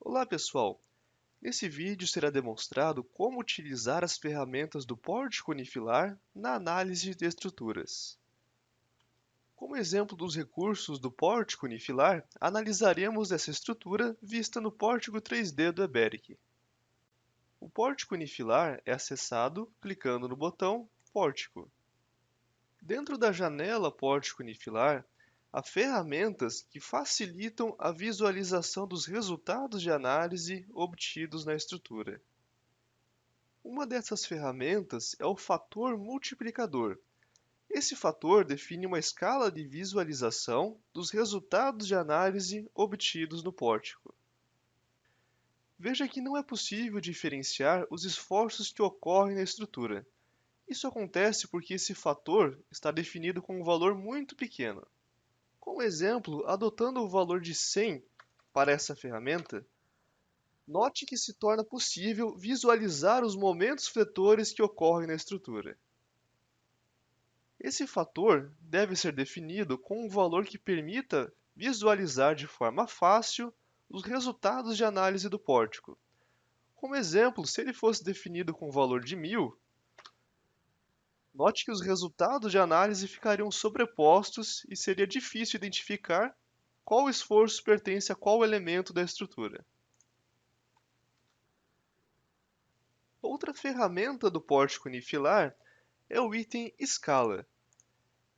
Olá pessoal, nesse vídeo será demonstrado como utilizar as ferramentas do pórtico unifilar na análise de estruturas. Como exemplo dos recursos do pórtico unifilar, analisaremos essa estrutura vista no pórtico 3D do EBERIC. O pórtico unifilar é acessado clicando no botão Pórtico. Dentro da janela Pórtico unifilar, há ferramentas que facilitam a visualização dos resultados de análise obtidos na estrutura. Uma dessas ferramentas é o fator multiplicador. Esse fator define uma escala de visualização dos resultados de análise obtidos no pórtico. Veja que não é possível diferenciar os esforços que ocorrem na estrutura. Isso acontece porque esse fator está definido com um valor muito pequeno. Como exemplo, adotando o valor de 100 para essa ferramenta, note que se torna possível visualizar os momentos fletores que ocorrem na estrutura. Esse fator deve ser definido com um valor que permita visualizar de forma fácil os resultados de análise do pórtico. Como exemplo, se ele fosse definido com o valor de 1000, note que os resultados de análise ficariam sobrepostos e seria difícil identificar qual esforço pertence a qual elemento da estrutura. Outra ferramenta do pórtico unifilar é o item Escala.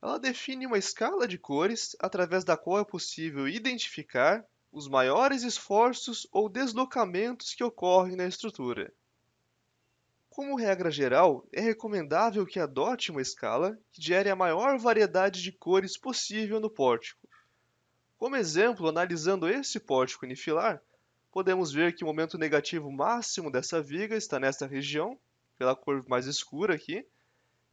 Ela define uma escala de cores através da qual é possível identificar os maiores esforços ou deslocamentos que ocorrem na estrutura. Como regra geral, é recomendável que adote uma escala que gere a maior variedade de cores possível no pórtico. Como exemplo, analisando esse pórtico unifilar, podemos ver que o momento negativo máximo dessa viga está nesta região, pela cor mais escura aqui,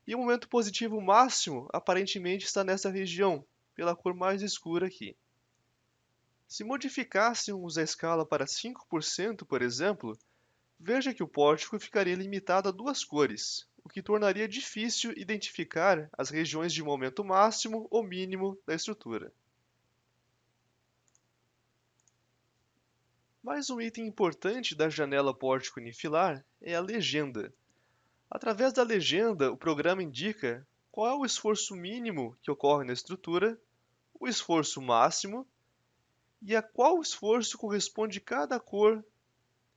e o momento positivo máximo aparentemente está nessa região, pela cor mais escura aqui. Se modificássemos a escala para 5%, por exemplo, veja que o pórtico ficaria limitado a duas cores, o que tornaria difícil identificar as regiões de momento máximo ou mínimo da estrutura. Mais um item importante da janela pórtico unifilar é a legenda. Através da legenda, o programa indica qual é o esforço mínimo que ocorre na estrutura, o esforço máximo e a qual esforço corresponde cada cor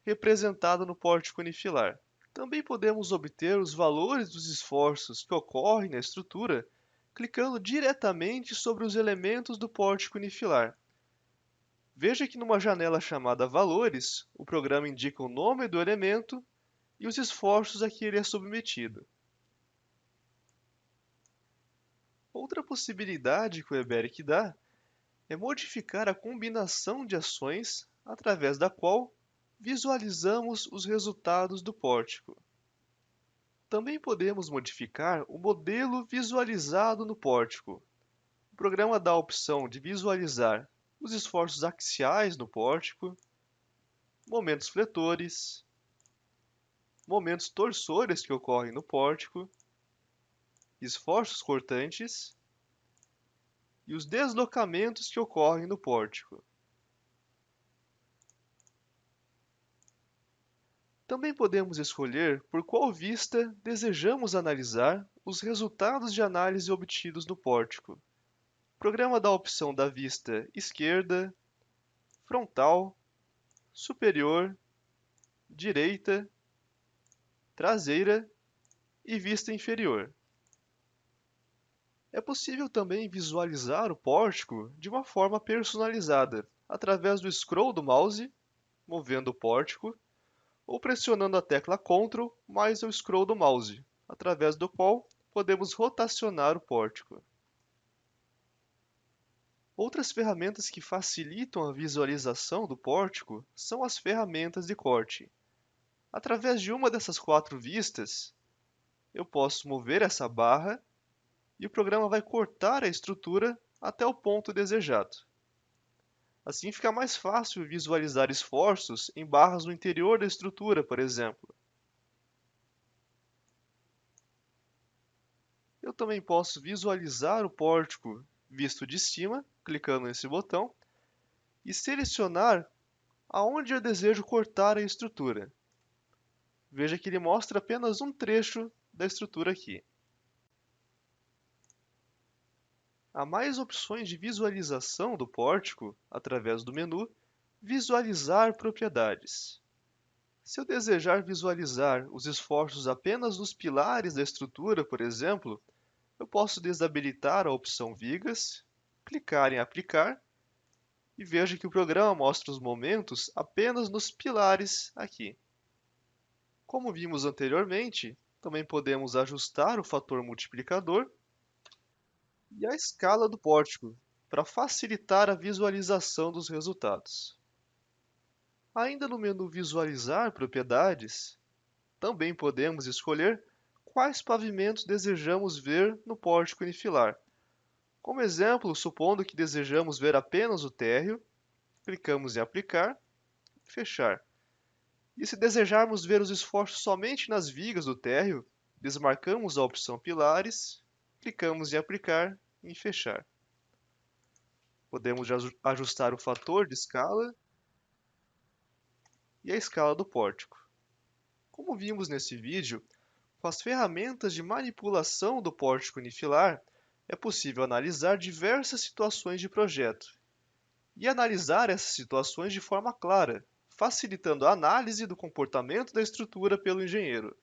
representada no pórtico unifilar. Também podemos obter os valores dos esforços que ocorrem na estrutura clicando diretamente sobre os elementos do pórtico unifilar. Veja que numa janela chamada Valores, o programa indica o nome do elemento e os esforços a que ele é submetido. Outra possibilidade que o EBERIC dá é modificar a combinação de ações através da qual visualizamos os resultados do pórtico. Também podemos modificar o modelo visualizado no pórtico. O programa dá a opção de visualizar os esforços axiais no pórtico, momentos fletores, momentos torsores que ocorrem no pórtico, esforços cortantes e os deslocamentos que ocorrem no pórtico. Também podemos escolher por qual vista desejamos analisar os resultados de análise obtidos no pórtico. O programa dá a opção da vista esquerda, frontal, superior, direita, traseira e vista inferior. É possível também visualizar o pórtico de uma forma personalizada, através do scroll do mouse, movendo o pórtico, ou pressionando a tecla Ctrl mais o scroll do mouse, através do qual podemos rotacionar o pórtico. Outras ferramentas que facilitam a visualização do pórtico são as ferramentas de corte. Através de uma dessas quatro vistas, eu posso mover essa barra e o programa vai cortar a estrutura até o ponto desejado. Assim fica mais fácil visualizar esforços em barras no interior da estrutura, por exemplo. Eu também posso visualizar o pórtico visto de cima, clicando nesse botão, e selecionar aonde eu desejo cortar a estrutura. Veja que ele mostra apenas um trecho da estrutura aqui. Há mais opções de visualização do pórtico através do menu Visualizar propriedades. Se eu desejar visualizar os esforços apenas nos pilares da estrutura, por exemplo, eu posso desabilitar a opção Vigas, clicar em Aplicar e veja que o programa mostra os momentos apenas nos pilares aqui. Como vimos anteriormente, também podemos ajustar o fator multiplicador e a escala do pórtico para facilitar a visualização dos resultados. Ainda no menu Visualizar propriedades, também podemos escolher quais pavimentos desejamos ver no pórtico unifilar. Como exemplo, supondo que desejamos ver apenas o térreo, clicamos em Aplicar e Fechar. E se desejarmos ver os esforços somente nas vigas do térreo, desmarcamos a opção Pilares, clicamos em Aplicar e em Fechar. Podemos ajustar o fator de escala e a escala do pórtico. Como vimos nesse vídeo, com as ferramentas de manipulação do pórtico unifilar, é possível analisar diversas situações de projeto e analisar essas situações de forma clara, facilitando a análise do comportamento da estrutura pelo engenheiro.